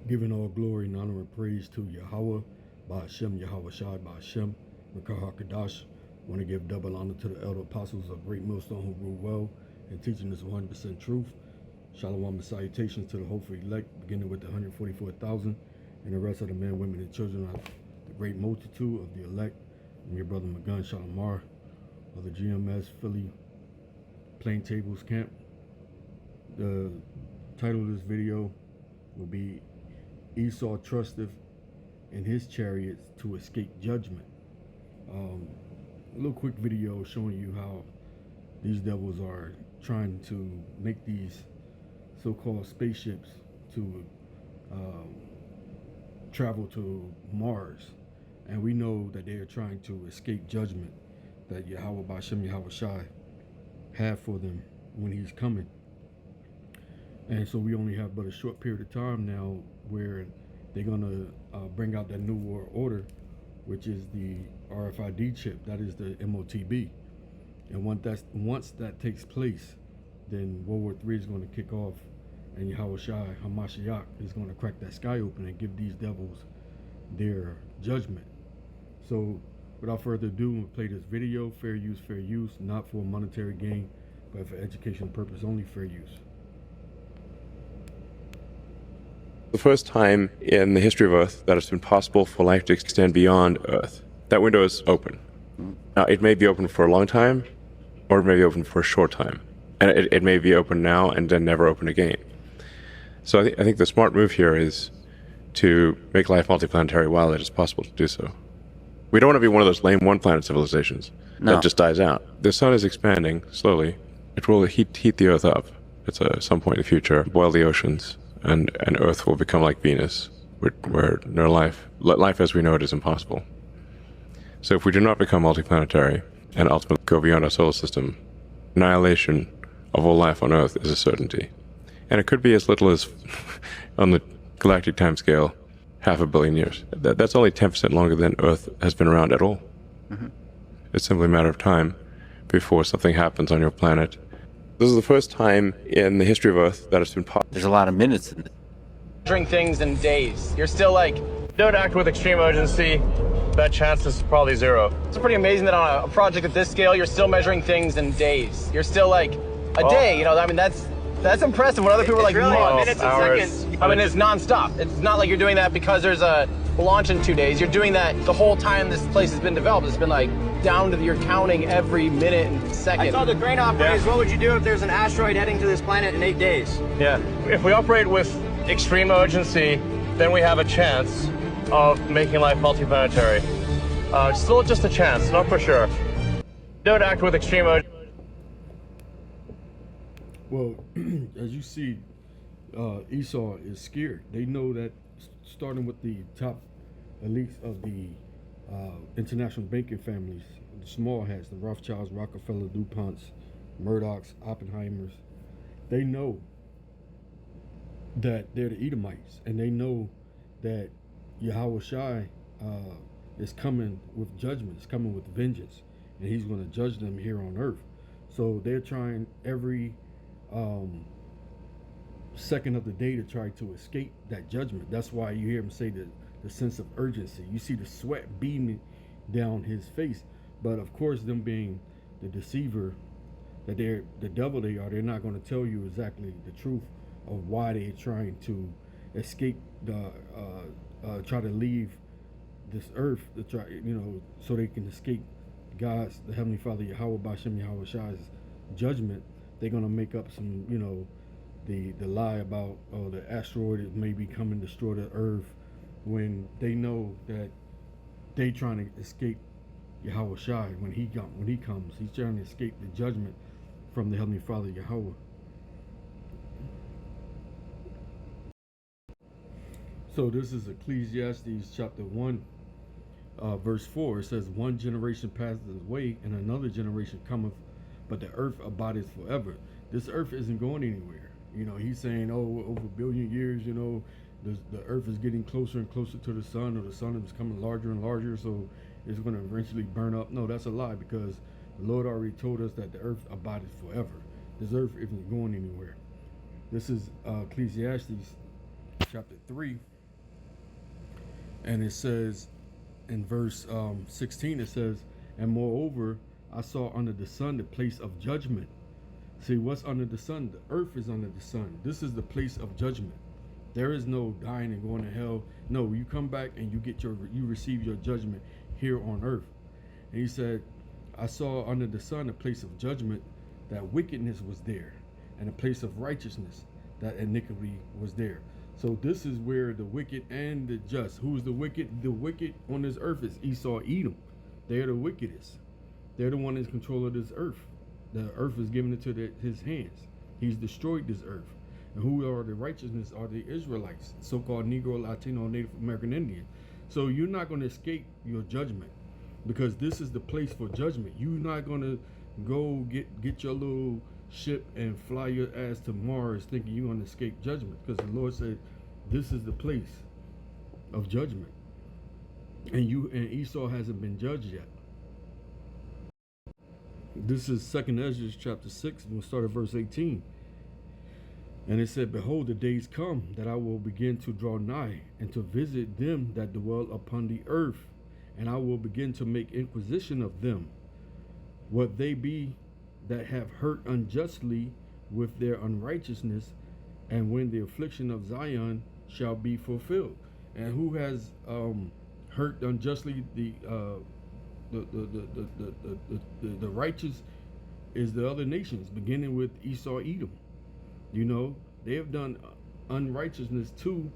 Giving all glory and honor and praise to Yahawah, Bahasham, Yahawashi, Bahasham, Makar HaKadash. Want to give double honor to the elder apostles of Great Millstone who rule well and teaching us 100% truth. Shalom and salutations to the hopeful elect, beginning with the 144,000 and the rest of the men, women, and children of the great multitude of the elect. And your brother Magun Shalamar of the GMS Philly Plain Tables Camp. The title of this video will be Esau trusteth in his chariots to escape judgment. A little quick video showing you how these devils are trying to make these so-called spaceships to travel to Mars, and we know that they are trying to escape judgment that Yahawah Bahasham Yahawashi have for them when he's coming. And so we only have but a short period of time now where they're gonna bring out that new world order, which is the RFID chip, that is the MOTB. And once that takes place, then World War III is going to kick off, and Yahawashi Hamashiach is going to crack that sky open and give these devils their judgment. So without further ado, we'll play this video. Fair use, not for monetary gain, but for educational purpose only. Fair use. The first time in the history of Earth that it's been possible for life to extend beyond Earth. That window is open. Now, it may be open for a long time, or it may be open for a short time. And it may be open now and then never open again. So I think the smart move here is to make life multiplanetary while it is possible to do so. We don't want to be one of those lame one-planet civilizations that just dies out. The sun is expanding slowly. It will heat the Earth up at some point in the future, boil the oceans, and Earth will become like Venus, where no life as we know it is impossible. So if we do not become multiplanetary and ultimately go beyond our solar system, annihilation of all life on Earth is a certainty. And it could be as little as, on the galactic timescale, 500 million years. That's only 10% longer than Earth has been around at all. Mm-hmm. It's simply a matter of time before something happens on your planet. This is the first time in the history of Earth that it's been possible. There's a lot of minutes in it. Measuring things in days. You're still like, don't act with extreme urgency. That chance is probably zero. It's pretty amazing that on a project at this scale, you're still measuring things in days. You're still like a day, you know, I mean, that's impressive when other people are like really months, minutes and hours. seconds. I mean, it's nonstop. It's not like you're doing that because there's a launch in 2 days. You're doing that the whole time this place has been developed. It's been like down to, you're counting every minute and second. I told the grain operators, what would you do if there's an asteroid heading to this planet in 8 days? Yeah, if we operate with extreme urgency, then we have a chance of making life multiplanetary. Still just a chance, not for sure. Don't act with extreme urgency. Well, as you see, Esau is scared. They know that starting with the top elites of the international banking families, the small hats, the Rothschilds, Rockefeller, DuPonts, Murdochs, Oppenheimers, they know that they're the Edomites, and they know that Yahawashi is coming with judgment, is coming with vengeance, and he's going to judge them here on earth. So they're trying every second of the day to try to escape that judgment. That's why you hear him say the sense of urgency. You see the sweat beaming down his face. But of course, them being the deceiver that they're the devil they are, they're not going to tell you exactly the truth of why they're trying to escape the try to leave this earth to try, you know, so they can escape God's, the Heavenly Father, Yahawah Bahasham Yahawashi's judgment. They're gonna make up some, you know, the lie about the asteroid is maybe coming to destroy the earth, when they know that they trying to escape Yahawashi when he comes. He's trying to escape the judgment from the Heavenly Father Yahawah. So this is Ecclesiastes chapter 1, verse 4. It says, one generation passeth away, and another generation cometh, but the earth abideth forever. This earth isn't going anywhere. You know, he's saying, oh, over a billion years, you know, the earth is getting closer and closer to the sun, or the sun is becoming larger and larger, so it's going to eventually burn up. No, that's a lie, because the Lord already told us that the earth abideth forever. This earth isn't going anywhere. This is Ecclesiastes chapter 3, And it says in verse 16, it says, and moreover, I saw under the sun the place of judgment. See, what's under the sun? The earth is under the sun. This is the place of judgment. There is no dying and going to hell. No, you come back and you receive your judgment here on earth. And he said, I saw under the sun a place of judgment, that wickedness was there, and a place of righteousness, that iniquity was there. So this is where the wicked and the just. Who's the wicked? The wicked on this earth is Esau, Edom. They're the wickedest. They're the one in control of this earth. The earth is given into his hands. He's destroyed this earth. And who are the righteousness are the Israelites, so-called Negro, Latino, Native American Indian. So you're not going to escape your judgment, because this is the place for judgment. You're not going to go get your little ship and fly your ass to Mars thinking you're going to escape judgment, because the Lord said this is the place of judgment. And Esau hasn't been judged yet. This is 2nd Ezra chapter 6. We'll start at verse 18. And it said, behold, the days come that I will begin to draw nigh and to visit them that dwell upon the earth, and I will begin to make inquisition of them, what they be that have hurt unjustly with their unrighteousness, and when the affliction of Zion shall be fulfilled. And who has hurt unjustly? The righteous is the other nations, beginning with Esau, Edom. You know, they have done unrighteousness to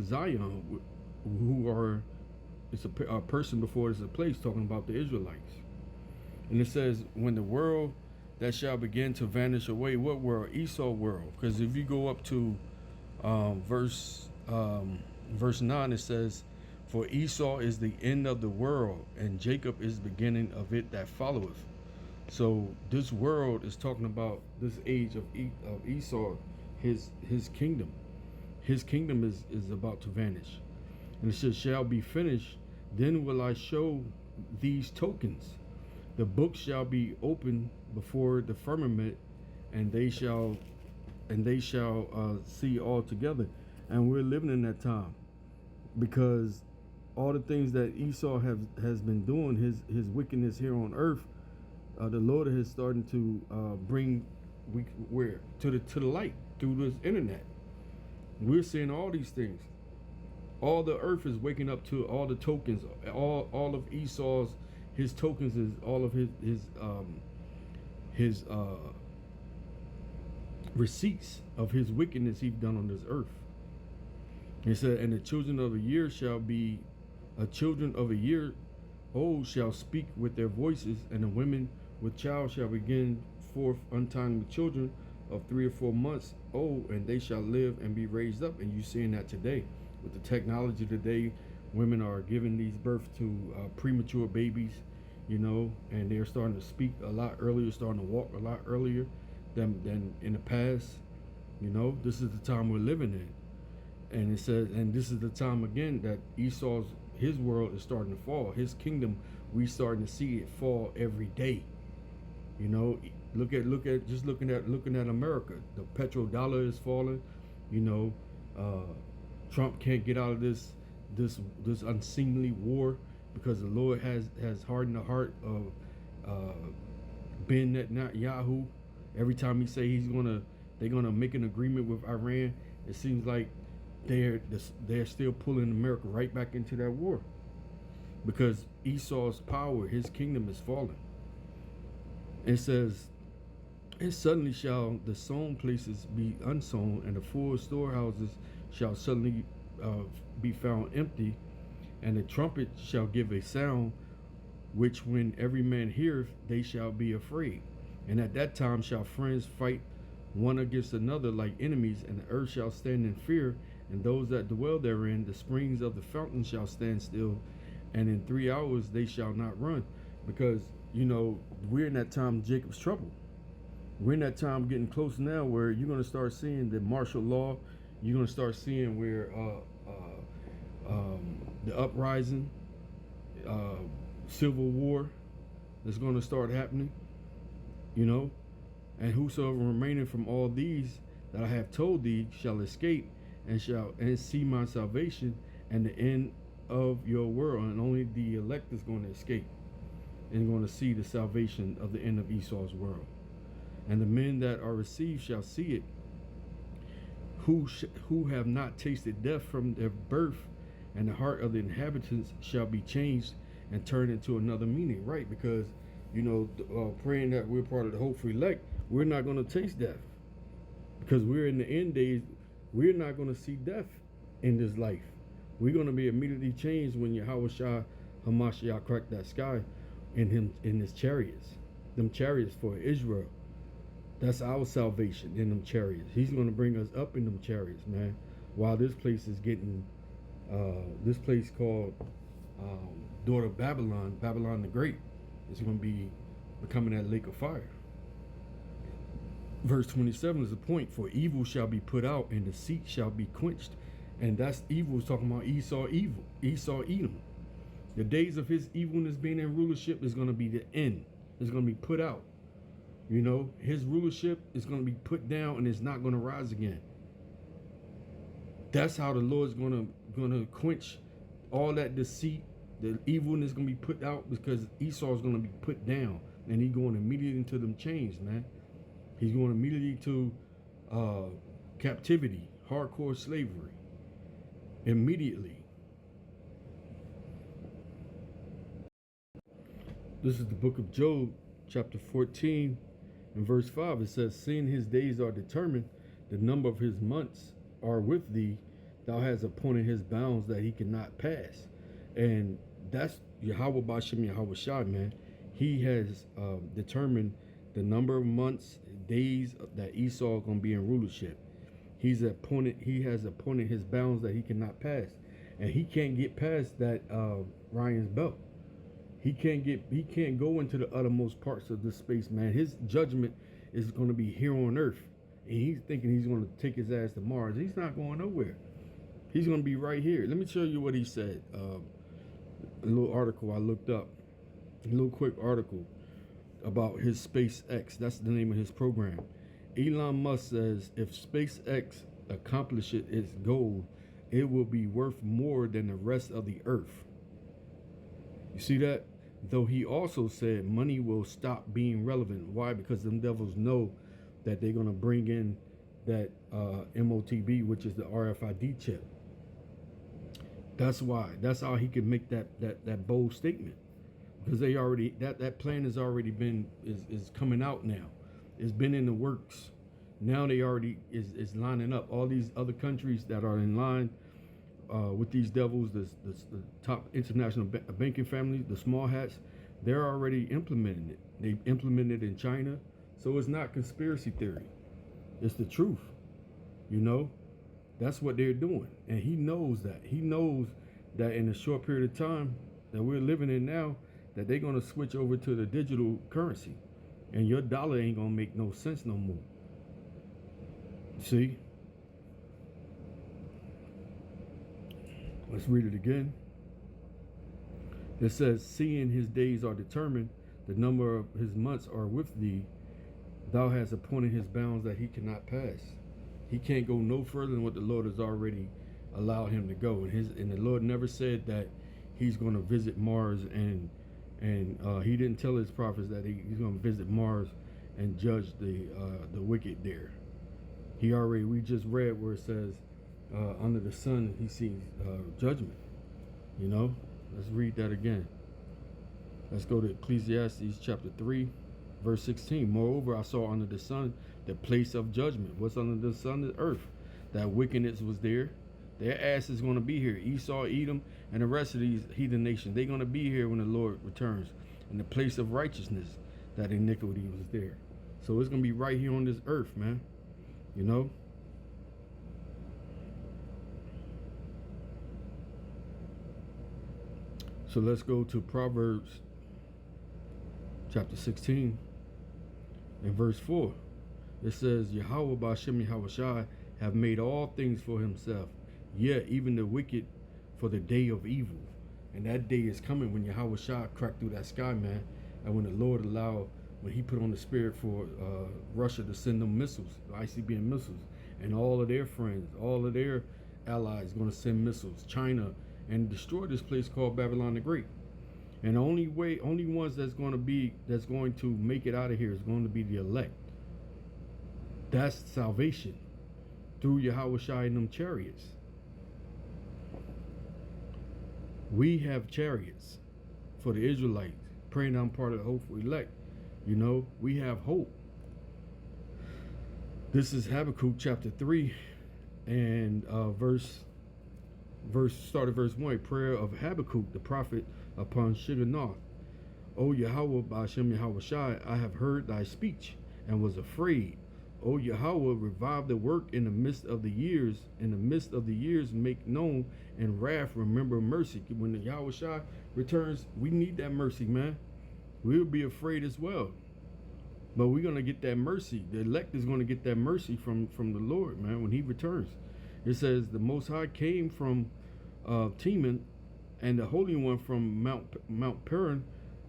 Zion, who are, it's a person before it's a place, talking about the Israelites. And it says, when the world that shall begin to vanish away. What world? Esau world. Because if you go up to verse 9, it says, for Esau is the end of the world, and Jacob is the beginning of it that followeth. So this world is talking about this age of Esau, his kingdom. His kingdom is about to vanish. And it says, shall be finished, then will I show these tokens. The book shall be opened before the firmament, and they shall see all together. And we're living in that time, because all the things that Esau has been doing, his wickedness here on earth, the Lord is starting to bring to the light through this internet. We're seeing all these things. All the earth is waking up to all the tokens. All of Esau's, his tokens is all of his receipts of his wickedness he's done on this earth. He said, and the children of a year old shall speak with their voices, and the women with child shall begin forth untimely children of 3 or 4 months old, and they shall live and be raised up. And you're seeing that today with the technology today. Women are giving these birth to premature babies, and they're starting to speak a lot earlier, starting to walk a lot earlier than in the past. This is the time we're living in. And it says, and this is the time again that his world is starting to fall. His kingdom, we starting to see it fall every day. Looking at America. The petrodollar is falling. Trump can't get out of this unseemly war, because the Lord has hardened the heart of Ben Netanyahu. Every time he say they're gonna make an agreement with Iran, it seems like they're still pulling America right back into that war, because Esau's power, his kingdom, is falling. It says, and suddenly shall the sown places be unsown, and the full storehouses shall suddenly be found empty, and the trumpet shall give a sound, which when every man heareth, they shall be afraid. And at that time shall friends fight one against another like enemies, and the earth shall stand in fear, and those that dwell therein, the springs of the fountain shall stand still, and in 3 hours they shall not run. Because we're in that time of Jacob's trouble. We're in that time getting close now where you're going to start seeing the martial law. You're going to start seeing where the uprising, civil war is going to start happening. And whosoever remaining from all these that I have told thee shall escape and see my salvation and the end of your world. And only the elect is going to escape and going to see the salvation of the end of Esau's world. And the men that are received shall see it, who have not tasted death from their birth, and the heart of the inhabitants shall be changed and turned into another meaning. Right? Because, you know, praying that we're part of the hopeful elect, we're not going to taste death. Because we're in the end days, we're not going to see death in this life. We're going to be immediately changed when Yahawashi Hamashiach cracked that sky in his chariots. Them chariots for Israel. That's our salvation in them chariots. He's going to bring us up in them chariots, man. While this place is getting, this place called daughter Babylon, Babylon the Great, is going to be becoming that lake of fire. Verse 27 is the point. For evil shall be put out, and deceit shall be quenched. And that's evil is talking about Esau, Edom. The days of his evilness being in rulership is going to be the end. It's going to be put out. You know, his rulership is going to be put down, and it's not going to rise again. That's how the Lord's going to quench all that deceit. The evilness is going to be put out, because Esau is going to be put down, and he's going immediately into them chains, man. He's going immediately to captivity, hardcore slavery. Immediately. This is the book of Job, chapter 14, and verse 5. It says, seeing his days are determined, the number of his months are with thee, thou hast appointed his bounds that he cannot pass. And that's Yahawah Bahasham Yahawashi, man. He has determined the number of months, days that Esau is going to be in rulership. He has appointed his bounds that he cannot pass. And he can't get past that Ryan's belt. He can't go into the uttermost parts of this space, man. His judgment is going to be here on earth. And he's thinking he's going to take his ass to Mars. He's not going nowhere. He's going to be right here. Let me show you what he said. A little article I looked up. A little quick article about his SpaceX. That's the name of his program. Elon Musk says if SpaceX accomplishes its goal, it will be worth more than the rest of the earth. You see that? Though he also said money will stop being relevant. Why? Because them devils know that they're going to bring in that MOTB, which is the RFID chip. That's why. That's how he can make that bold statement. Because they already, that plan has already been, is coming out now. It's been in the works. Now they already is lining up. All these other countries that are in line with these devils, the top international banking families, the small hats, they're already implementing it. They implemented it in China. So it's not conspiracy theory. It's the truth. You know, that's what they're doing. And he knows that. He knows that in a short period of time that we're living in now, that they're going to switch over to the digital currency. And your dollar ain't going to make no sense no more. See? Let's read it again. It says, seeing his days are determined, the number of his months are with thee, thou hast appointed his bounds that he cannot pass. He can't go no further than what the Lord has already allowed him to go. And the Lord never said that he's going to visit Mars, and he didn't tell his prophets that he's going to visit Mars and judge the wicked there. We just read where it says, under the sun he sees judgment. You know, let's read that again. Let's go to Ecclesiastes chapter 3, verse 16. Moreover, I saw under the sun the place of judgment. What's under the sun? The earth. That wickedness was there. Their ass is going to be here. Esau, Edom, and the rest of these heathen nations, they're going to be here when the Lord returns. In the place of righteousness, that iniquity was there. So it's going to be right here on this earth, man. You know? So let's go to Proverbs chapter 16 and verse 4. It says, Yahawah Bahasham Yahawashi have made all things for himself, yet even the wicked for the day of evil. And that day is coming when Yahawashi cracked through that sky, man. And when the Lord allowed, when he put on the spirit for Russia to send them missiles, ICBM missiles. and all of their friends, all of their allies, going to send missiles, China, and destroy this place called Babylon the Great. And the only ones that's going to make it out of here is going to be the elect. That's salvation through Yahawashi and them chariots. We have chariots for the Israelites, praying I'm part of the hopeful elect. You know, we have hope. This is Habakkuk chapter 3 and start at verse 1. Prayer of Habakkuk the prophet upon Shigionoth. O Yahawah, Bahasham Yahawashi, I have heard thy speech and was afraid. O Yahawah, revive the work in the midst of the years. In the midst of the years, make known, and wrath remember mercy. When the Yahawashi returns, we need that mercy, man. We'll be afraid as well, but we're gonna get that mercy. The elect is gonna get that mercy from the Lord, man, when He returns. It says the Most High came from Teman, and the Holy One from Mount Peran.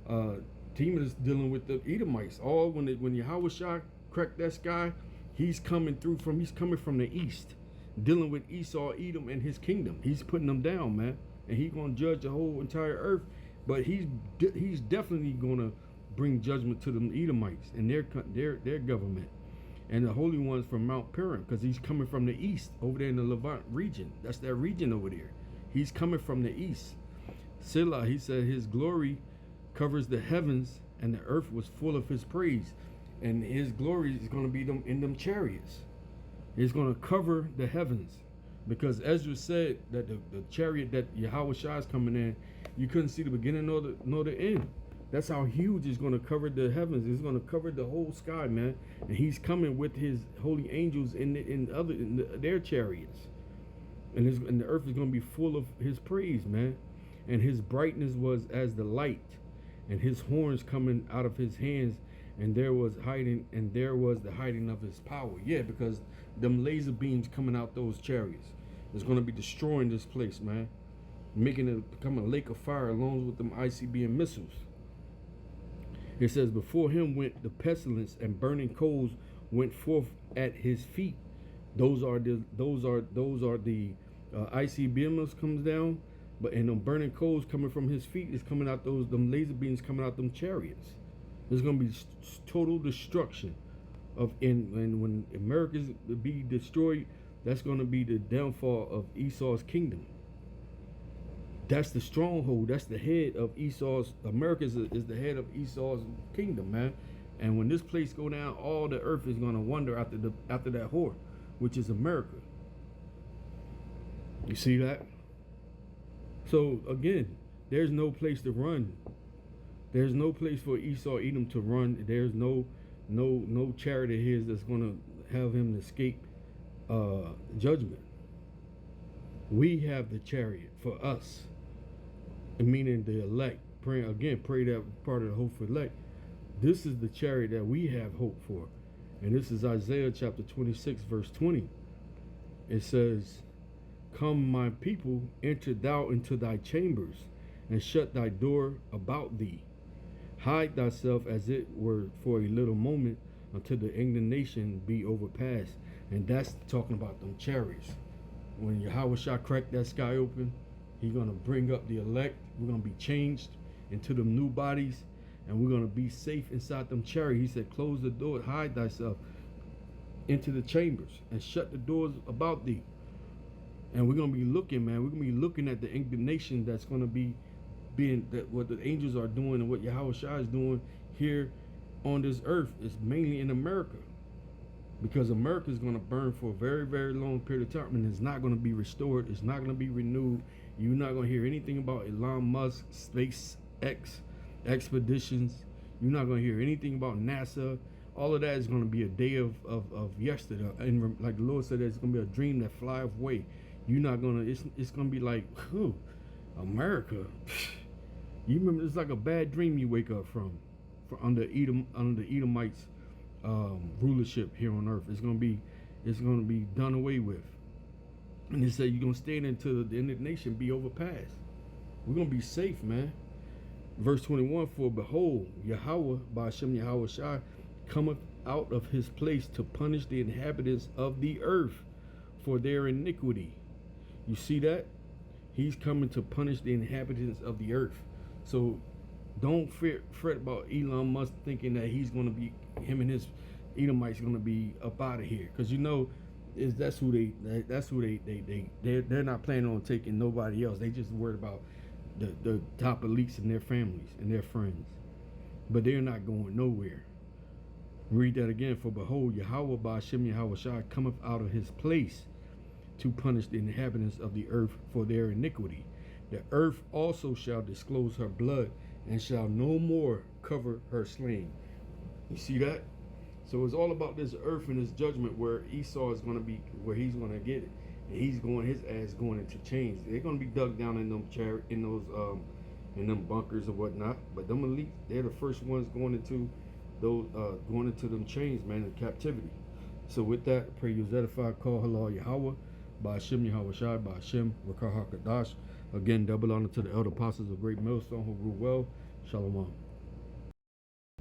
Teman is dealing with the Edomites. All when Yahawashi cracked that sky, he's coming from the east, dealing with Esau, Edom, and his kingdom. He's putting them down, man, and he's gonna judge the whole entire earth. But he's definitely gonna bring judgment to them Edomites and their government, and the Holy Ones from Mount Peran, because he's coming from the east over there in the Levant region. That's that region over there. He's coming from the east. Selah, he said, his glory covers the heavens, and the earth was full of his praise. And his glory is going to be in them chariots. It's going to cover the heavens, because Ezra said that the chariot that Yahawashi is coming in, you couldn't see the beginning nor the end. That's how huge it's going to cover the heavens. It's going to cover the whole sky, man. And he's coming with his holy angels in their chariots. And the earth is going to be full of his praise, man. And his brightness was as the light, and his horns coming out of his hands, and there was the hiding of his power. Yeah, because them laser beams coming out those chariots is going to be destroying this place, man, making it become a lake of fire along with them ICBM missiles. It says, before him went the pestilence, and burning coals went forth at his feet. Those are the ICBMs comes down, but and them burning coals coming from his feet is coming out them laser beams coming out them chariots. There's gonna be total destruction and when America's be destroyed, that's gonna be the downfall of Esau's kingdom. That's the stronghold. That's the head of Esau's. America is the head of Esau's kingdom, man. And when this place go down, all the earth is gonna wonder after that whore, which is America. You see that? So again, there's no place to run. There's no place for Esau, Edom to run. There's no chariot of his that's gonna have him escape judgment. We have the chariot for us, meaning the elect. Pray that part of the hope for elect. This is the chariot that we have hope for. And this is Isaiah chapter 26, verse 20. It says, come, my people, enter thou into thy chambers, and shut thy door about thee. Hide thyself as it were for a little moment, until the indignation be overpassed. And that's talking about them chariots. When Yahawashi cracked that sky open, he's going to bring up the elect. We're going to be changed into them new bodies, and we're going to be safe inside them chariots. He said, close the door, hide thyself into the chambers, and shut the doors about thee. And we're going to be looking, man. We're going to be looking at the indignation that's going to be what the angels are doing, and what Yahawashi is doing here on this earth. Is mainly in America, because America is going to burn for a very, very long period of time, and it's not going to be restored. It's not going to be renewed. You're not going to hear anything about Elon Musk, SpaceX expeditions. You're not going to hear anything about NASA. All of that is going to be a day of yesterday. And like the Lord said, it's going to be a dream that fly away. You're not going to, it's going to be like, America. You remember, it's like a bad dream you wake up from under the Edomites rulership here on earth. It's gonna be done away with. And they say you're gonna stay until the indignation be overpassed. We're gonna be safe, man. Verse 21, for behold, Yahawah, Bahasham Yahawashi, cometh out of his place to punish the inhabitants of the earth for their iniquity. You see that? He's coming to punish the inhabitants of the earth. So don't fret about Elon Musk thinking that he's going to be, him and his Edomites going to be up out of here. Because you know, that's who they're not planning on taking nobody else. They just worried about the top elites and their families and their friends. But they're not going nowhere. Read that again. For behold, Yahawah Bahasham Yahawashi cometh out of his place to punish the inhabitants of the earth for their iniquity. The earth also shall disclose her blood, and shall no more cover her slain. You see that? So it's all about this earth and this judgment where Esau is going to be, where he's going to get it, and he's going, his ass going into chains. They're going to be dug down in them in them bunkers or whatnot. But them elites, they're the first ones going into those going into them chains, man, in captivity. So with that, I pray you was edified. Call halal Yahawah, Bahasham Yahawashi, Bahasham Rakah HaKadash. Again, double honor to the elder apostles of Great Millstone who rule well. Shalom.